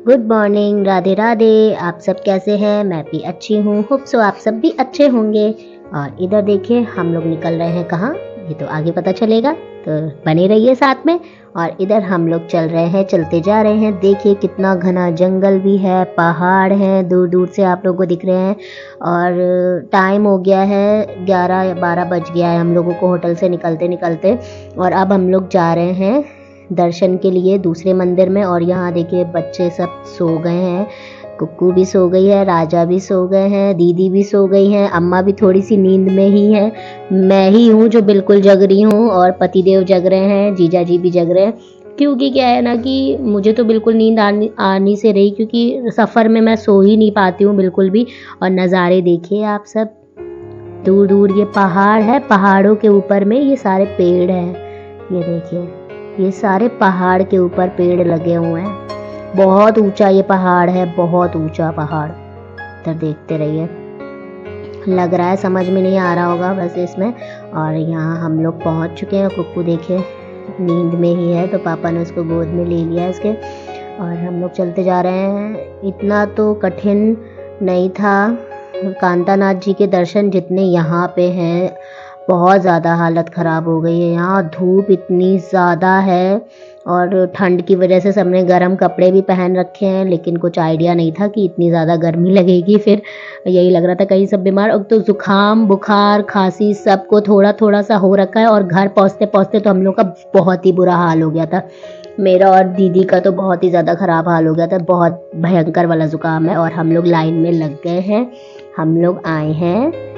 Good morning, Radhe Radhe. आप सब कैसे हैं? मैं भी अच्छी हूँ, होप सो आप सब भी अच्छे होंगे। और इधर देखिए हम लोग निकल रहे हैं कहाँ, ये तो आगे पता चलेगा, तो बने रहिए साथ में। और इधर हम लोग चल रहे हैं, चलते जा रहे हैं। देखिए कितना घना जंगल भी है, पहाड़ हैं, दूर दूर से आप लोगों को दिख रहे हैं। और टाइम हो गया है 11 या 12 बज गया है हम लोगों को होटल से निकलते निकलते। और अब हम लोग जा रहे हैं दर्शन के लिए दूसरे मंदिर में। और यहाँ देखिए बच्चे सब सो गए हैं, कुक्कू भी सो गई है, राजा भी सो गए हैं, दीदी भी सो गई हैं, अम्मा भी थोड़ी सी नींद में ही है। मैं ही हूँ जो बिल्कुल जग रही हूँ और पतिदेव जग रहे हैं, जीजा जी भी जग रहे हैं। क्योंकि क्या है ना कि मुझे तो बिल्कुल नींद आनी से रही, क्योंकि सफ़र में मैं सो ही नहीं पाती हूँ बिल्कुल भी। और नज़ारे देखिए आप सब, दूर दूर ये पहाड़ है, पहाड़ों के ऊपर में ये सारे पेड़ हैं। ये देखिए ये सारे पहाड़ के ऊपर पेड़ लगे हुए हैं। बहुत ऊंचा ये पहाड़ है, बहुत ऊंचा पहाड़। इधर देखते रहिए, लग रहा है समझ में नहीं आ रहा होगा वैसे इसमें। और यहाँ हम लोग पहुँच चुके हैं। कुक्कू देखिए नींद में ही है, तो पापा ने उसको गोद में ले लिया इसके। और हम लोग चलते जा रहे हैं। इतना तो कठिन नहीं था कांतानाथ जी के दर्शन जितने यहाँ पे हैं। बहुत ज़्यादा हालत ख़राब हो गई है, यहाँ धूप इतनी ज़्यादा है। और ठंड की वजह से सबने गर्म कपड़े भी पहन रखे हैं, लेकिन कुछ आइडिया नहीं था कि इतनी ज़्यादा गर्मी लगेगी। फिर यही लग रहा था कहीं सब बीमार। अब तो ज़ुकाम बुखार खांसी सबको थोड़ा थोड़ा सा हो रखा है। और घर पहुँचते पहुँचते तो हम लोग का बहुत ही बुरा हाल हो गया था। मेरा और दीदी का तो बहुत ही ज़्यादा ख़राब हाल हो गया था, बहुत भयंकर वाला ज़ुकाम है। और हम लोग लाइन में लग गए हैं, हम लोग आए हैं।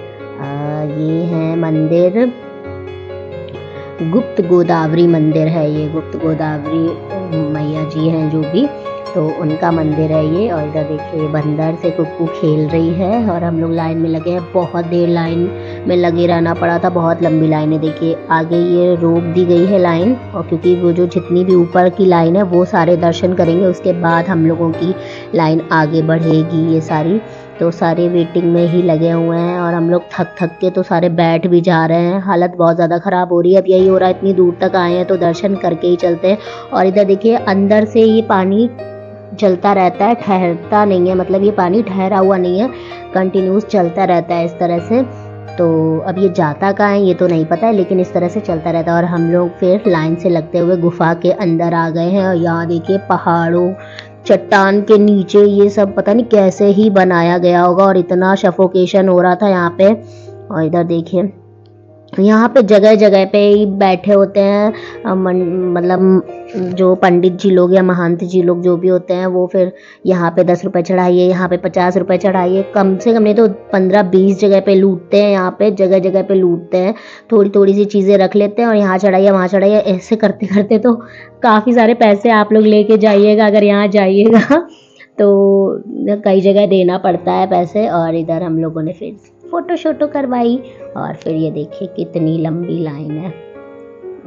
ये है मंदिर, गुप्त गोदावरी मंदिर है ये। गुप्त गोदावरी मैया जी हैं जो भी, तो उनका मंदिर है ये। और इधर देखिए बंदर से कुक्कू खेल रही है। और हम लोग लाइन में लगे हैं, बहुत देर लाइन में लगे रहना पड़ा था, बहुत लंबी लाइन है। देखिए आगे ये रोक दी गई है लाइन, और क्योंकि वो जो जितनी भी ऊपर की लाइन है वो सारे दर्शन करेंगे, उसके बाद हम लोगों की लाइन आगे बढ़ेगी। ये सारी तो सारे वेटिंग में ही लगे हुए हैं। और हम लोग थक थक के तो सारे बैठ भी जा रहे हैं, हालत बहुत ज़्यादा ख़राब हो रही है। अब यही हो रहा है, इतनी दूर तक आए हैं तो दर्शन करके ही चलते हैं। और इधर देखिए अंदर से ये पानी चलता रहता है, ठहरता नहीं है, मतलब ये पानी ठहरा हुआ नहीं है, कंटिन्यूस चलता रहता है इस तरह से। तो अब ये जाता कहाँ है ये तो नहीं पता है, लेकिन इस तरह से चलता रहता है। और हम लोग फिर लाइन से लगते हुए गुफा के अंदर आ गए हैं। और यहाँ देखिए पहाड़ों चट्टान के नीचे ये सब पता नहीं कैसे ही बनाया गया होगा, और इतना सफोकेशन हो रहा था यहाँ पे। और इधर देखिए यहाँ पे जगह जगह पे ही बैठे होते हैं, मतलब जो पंडित जी लोग या महंत जी लोग जो भी होते हैं, वो फिर यहाँ पे 10 रुपये चढ़ाइए, यहाँ पे 50 रुपये चढ़ाइए, कम से कम नहीं तो 15-20 जगह पे लूटते हैं। यहाँ पे जगह जगह पे लूटते हैं, थोड़ी थोड़ी सी चीज़ें रख लेते हैं और यहाँ चढ़ाइए वहाँ चढ़ाइए, ऐसे करते करते तो काफ़ी सारे पैसे आप लोग लेके जाइएगा अगर यहाँ जाइएगा तो कई जगह देना पड़ता है पैसे। और इधर हम लोगों ने फिर फ़ोटो शोटो करवाई। और फिर ये देखिए कितनी लंबी लाइन है।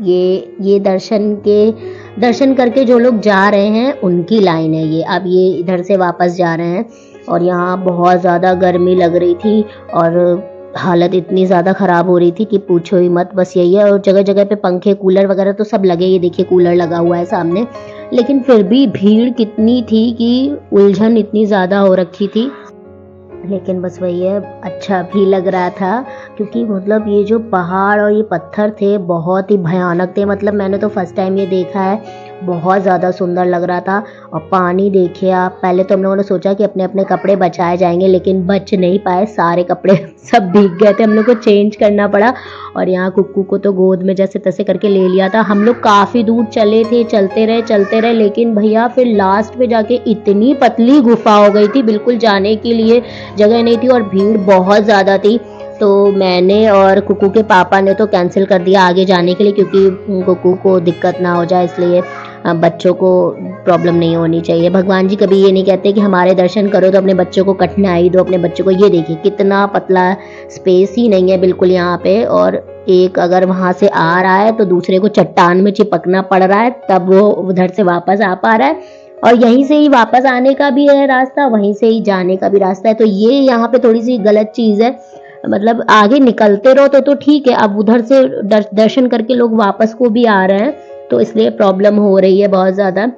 ये दर्शन करके जो लोग जा रहे हैं उनकी लाइन है ये। अब ये इधर से वापस जा रहे हैं। और यहाँ बहुत ज़्यादा गर्मी लग रही थी और हालत इतनी ज़्यादा ख़राब हो रही थी कि पूछो ही मत। बस यही है, और जगह जगह पे पंखे कूलर वगैरह तो सब लगे, ये देखिए कूलर लगा हुआ है सामने। लेकिन फिर भी भीड़ कितनी थी कि उलझन इतनी ज़्यादा हो रखी थी। लेकिन बस वही है, अच्छा भी लग रहा था, क्योंकि मतलब ये जो पहाड़ और ये पत्थर थे बहुत ही भयानक थे। मतलब मैंने तो फर्स्ट टाइम ये देखा है, बहुत ज़्यादा सुंदर लग रहा था। और पानी देखिए आप, पहले तो हम लोगों ने सोचा कि अपने अपने कपड़े बचाए जाएंगे, लेकिन बच नहीं पाए, सारे कपड़े सब भीग गए थे, हम लोग को चेंज करना पड़ा। और यहाँ कुक्कू को तो गोद में जैसे तैसे करके ले लिया था। हम लोग काफ़ी दूर चले थे, चलते रहे, लेकिन भैया फिर लास्ट में जाके इतनी पतली गुफा हो गई थी, बिल्कुल जाने के लिए जगह नहीं थी और भीड़ बहुत ज़्यादा थी। तो मैंने और कुक्कू के पापा ने तो कैंसिल कर दिया आगे जाने के लिए, क्योंकि कुक्कू को दिक्कत ना हो जाए, इसलिए बच्चों को प्रॉब्लम नहीं होनी चाहिए। भगवान जी कभी ये नहीं कहते कि हमारे दर्शन करो तो अपने बच्चों को कठिनाई दो। अपने बच्चों को ये देखिए कितना पतला, स्पेस ही नहीं है बिल्कुल यहाँ पे। और एक अगर वहाँ से आ रहा है तो दूसरे को चट्टान में चिपकना पड़ रहा है, तब वो उधर से वापस आ पा रहा है। और यहीं से ही वापस आने का भी है रास्ता, वहीं से ही जाने का भी रास्ता है। तो ये यहाँ पे थोड़ी सी गलत चीज़ है। मतलब आगे निकलते रहो तो ठीक है, अब उधर से दर्शन करके लोग वापस को भी आ रहे हैं, तो इसलिए प्रॉब्लम हो रही है बहुत ज़्यादा।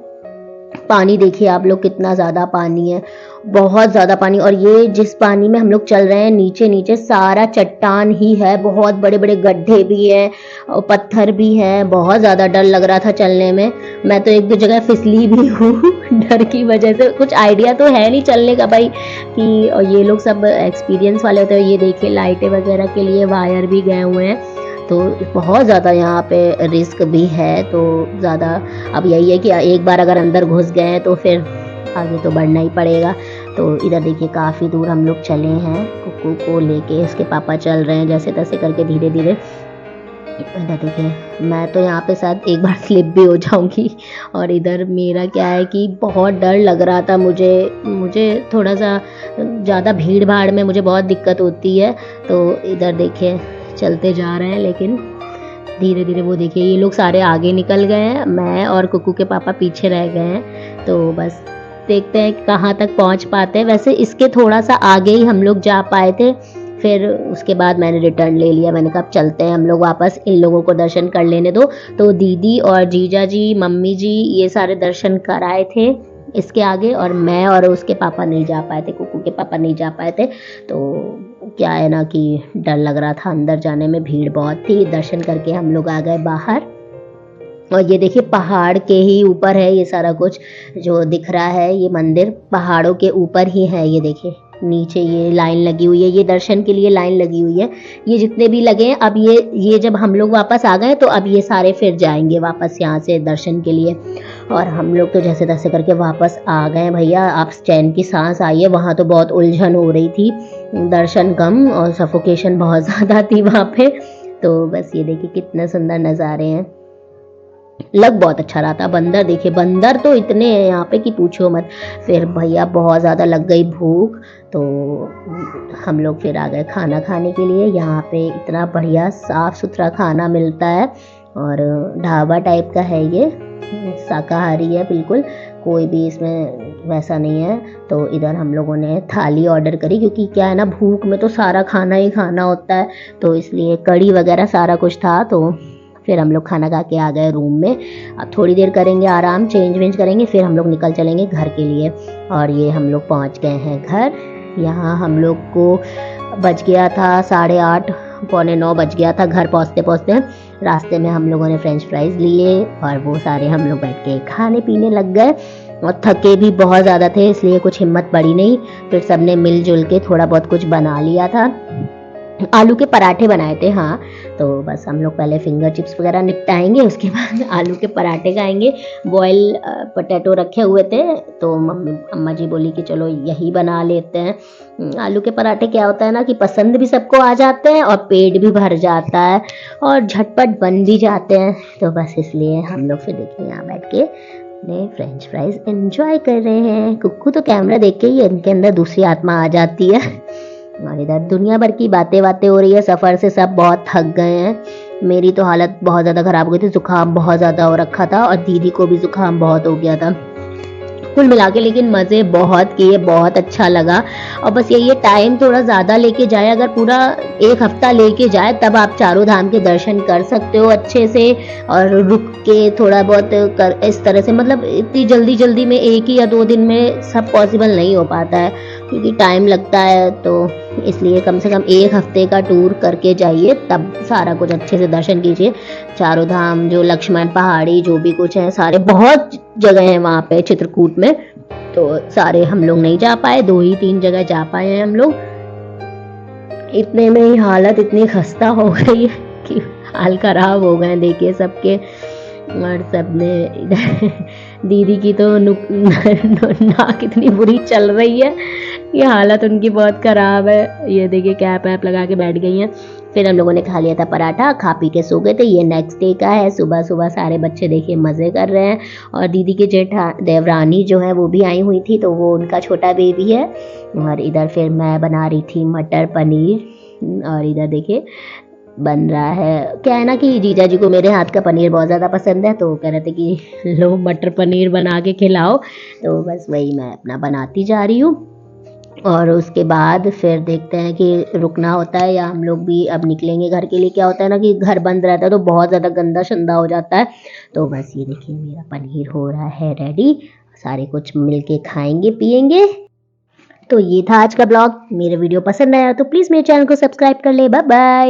पानी देखिए आप लोग, कितना ज़्यादा पानी है, बहुत ज़्यादा पानी। और ये जिस पानी में हम लोग चल रहे हैं, नीचे नीचे सारा चट्टान ही है, बहुत बड़े बड़े गड्ढे भी हैं और पत्थर भी हैं। बहुत ज़्यादा डर लग रहा था चलने में, मैं तो एक दो जगह फिसली भी हूँ डर की वजह से। कुछ आइडिया तो है नहीं चलने का भाई कि, और ये लोग सब एक्सपीरियंस वाले होते हैं। ये देखिए लाइटें वगैरह के लिए वायर भी गए हुए हैं, तो बहुत ज़्यादा यहाँ पे रिस्क भी है। तो ज़्यादा अब यही है कि एक बार अगर अंदर घुस गए हैं तो फिर आगे तो बढ़ना ही पड़ेगा। तो इधर देखिए काफ़ी दूर हम लोग चले हैं, कुक्कू को लेके इसके पापा चल रहे हैं जैसे तैसे करके धीरे धीरे। इधर देखिए मैं तो यहाँ पे शायद एक बार स्लिप भी हो जाऊंगी। और इधर मेरा क्या है कि बहुत डर लग रहा था मुझे थोड़ा सा, ज़्यादा भीड़ भाड़ में मुझे बहुत दिक्कत होती है। तो इधर देखिए चलते जा रहे हैं, लेकिन धीरे धीरे। वो देखिए ये लोग सारे आगे निकल गए हैं, मैं और कुक्कू के पापा पीछे रह गए हैं। तो बस देखते हैं कहाँ तक पहुँच पाते हैं। वैसे इसके थोड़ा सा आगे ही हम लोग जा पाए थे, फिर उसके बाद मैंने रिटर्न ले लिया। मैंने कहा चलते हैं हम लोग वापस, इन लोगों को दर्शन कर लेने दो। तो दीदी और जीजा जी, मम्मी जी, ये सारे दर्शन कराए थे इसके आगे, और मैं और उसके पापा नहीं जा पाए थे, कुक्कू के पापा नहीं जा पाए थे। तो क्या है ना कि डर लग रहा था अंदर जाने में, भीड़ बहुत थी। दर्शन करके हम लोग आ गए बाहर। और ये देखिए पहाड़ के ही ऊपर है ये सारा कुछ जो दिख रहा है, ये मंदिर पहाड़ों के ऊपर ही है। ये देखिए नीचे ये लाइन लगी हुई है, ये दर्शन के लिए लाइन लगी हुई है। ये जितने भी लगे हैं, अब ये जब हम लोग वापस आ गए तो अब ये सारे फिर जाएंगे वापस यहाँ से दर्शन के लिए। और हम लोग तो जैसे तैसे करके वापस आ गए। भैया आप चैन की सांस आइए, वहाँ तो बहुत उलझन हो रही थी, दर्शन कम और सफोकेशन बहुत ज़्यादा थी वहाँ पे। तो बस ये देखिए कितने सुंदर नज़ारे हैं, लग बहुत अच्छा रहा था। बंदर देखिए, बंदर तो इतने हैं यहाँ पे कि पूछो मत। फिर भैया बहुत ज़्यादा लग गई भूख, तो हम लोग फिर आ गए खाना खाने के लिए। यहाँ पे इतना बढ़िया साफ़ सुथरा खाना मिलता है, और ढाबा टाइप का है ये, शाकाहारी है बिल्कुल, कोई भी इसमें वैसा नहीं है। तो इधर हम लोगों ने थाली ऑर्डर करी, क्योंकि क्या है ना, भूख में तो सारा खाना ही खाना होता है, तो इसलिए कड़ी वगैरह सारा कुछ था। तो फिर हम लोग खाना खा के आ गए रूम में। अब थोड़ी देर करेंगे आराम, चेंज वेंज करेंगे, फिर हम लोग निकल चलेंगे घर के लिए। और ये हम लोग पहुंच गए हैं घर। यहाँ हम लोग को बज गया था 8:30, पौने 9 बज गया था घर पहुँचते पहुँचते। रास्ते में हम लोगों ने फ्रेंच फ्राइज़ लिए और वो सारे हम लोग बैठ के खाने पीने लग गए। और थके भी बहुत ज़्यादा थे, इसलिए कुछ हिम्मत पड़ी नहीं। फिर सबने मिलजुल के थोड़ा बहुत कुछ बना लिया था। आलू के पराठे बनाए थे, हाँ। तो बस हम लोग पहले फिंगर चिप्स वगैरह निपटाएंगे, उसके बाद आलू के पराठे खाएंगे। बॉयल पोटैटो रखे हुए थे, तो अम्मा जी बोली कि चलो यही बना लेते हैं। आलू के पराठे क्या होता है ना कि पसंद भी सबको आ जाते हैं और पेट भी भर जाता है और झटपट बन भी जाते हैं। तो बस इसलिए हम लोग फिर देखिए यहाँ बैठ के फ्रेंच फ्राइज एंजॉय कर रहे हैं। कुक्कू तो कैमरा देख के ही इनके अंदर दूसरी आत्मा आ जाती है। और इधर दुनिया भर की बातें हो रही है, सफ़र से सब बहुत थक गए हैं। मेरी तो हालत बहुत ज़्यादा ख़राब हो गई थी, जुकाम बहुत ज़्यादा हो रखा था और दीदी को भी जुकाम बहुत हो गया था। कुल मिला के लेकिन मज़े बहुत किए, बहुत अच्छा लगा। और बस यही है, टाइम थोड़ा ज़्यादा लेके जाए, अगर पूरा एक हफ्ता लेके जाए तब आप चारों धाम के दर्शन कर सकते हो अच्छे से। और रुक के थोड़ा बहुत कर इस तरह से, मतलब इतनी जल्दी जल्दी में 1 या 2 दिन में सब पॉसिबल नहीं हो पाता है, क्योंकि टाइम लगता है। तो इसलिए कम से कम 1 हफ्ते का टूर करके जाइए, तब सारा कुछ अच्छे से दर्शन कीजिए। चारों धाम, जो लक्ष्मण पहाड़ी, जो भी कुछ है, सारे बहुत जगह हैं वहाँ पे चित्रकूट में, तो सारे हम लोग नहीं जा पाए, 2 ही 3 जगह जा पाए हैं हम लोग। इतने में ही हालत इतनी खस्ता हो गई है कि हाल खराब हो गए देखिए सबके। और सबने इधर दीदी की तो नाक इतनी बुरी चल रही है, ये हालत उनकी बहुत ख़राब है। ये देखिए कैप वैप लगा के बैठ गई हैं। फिर हम लोगों ने खा लिया था पराठा, खा पी के सो गए थे। ये नेक्स्ट डे का है, सुबह सुबह सारे बच्चे देखिए मज़े कर रहे हैं। और दीदी की जेठा देवरानी जो है वो भी आई हुई थी, तो वो उनका छोटा बेबी है। और इधर फिर मैं बना रही थी मटर पनीर, और इधर देखिए बन रहा है। क्या है ना कि जीजा जी को मेरे हाथ का पनीर बहुत ज़्यादा पसंद है, तो कह रहे थे कि लो मटर पनीर बना के खिलाओ। तो बस वही मैं अपना बनाती जा रही हूँ। और उसके बाद फिर देखते हैं कि रुकना होता है या हम लोग भी अब निकलेंगे घर के लिए। क्या होता है ना कि घर बंद रहता है तो बहुत ज़्यादा गंदा शंदा हो जाता है। तो बस ये देखिए मेरा पनीर हो रहा है रेडी, सारे कुछ मिलके खाएंगे पिएंगे। तो ये था आज का ब्लॉग। मेरा वीडियो पसंद आया तो प्लीज़ मेरे चैनल को सब्सक्राइब कर ले। Bye bye.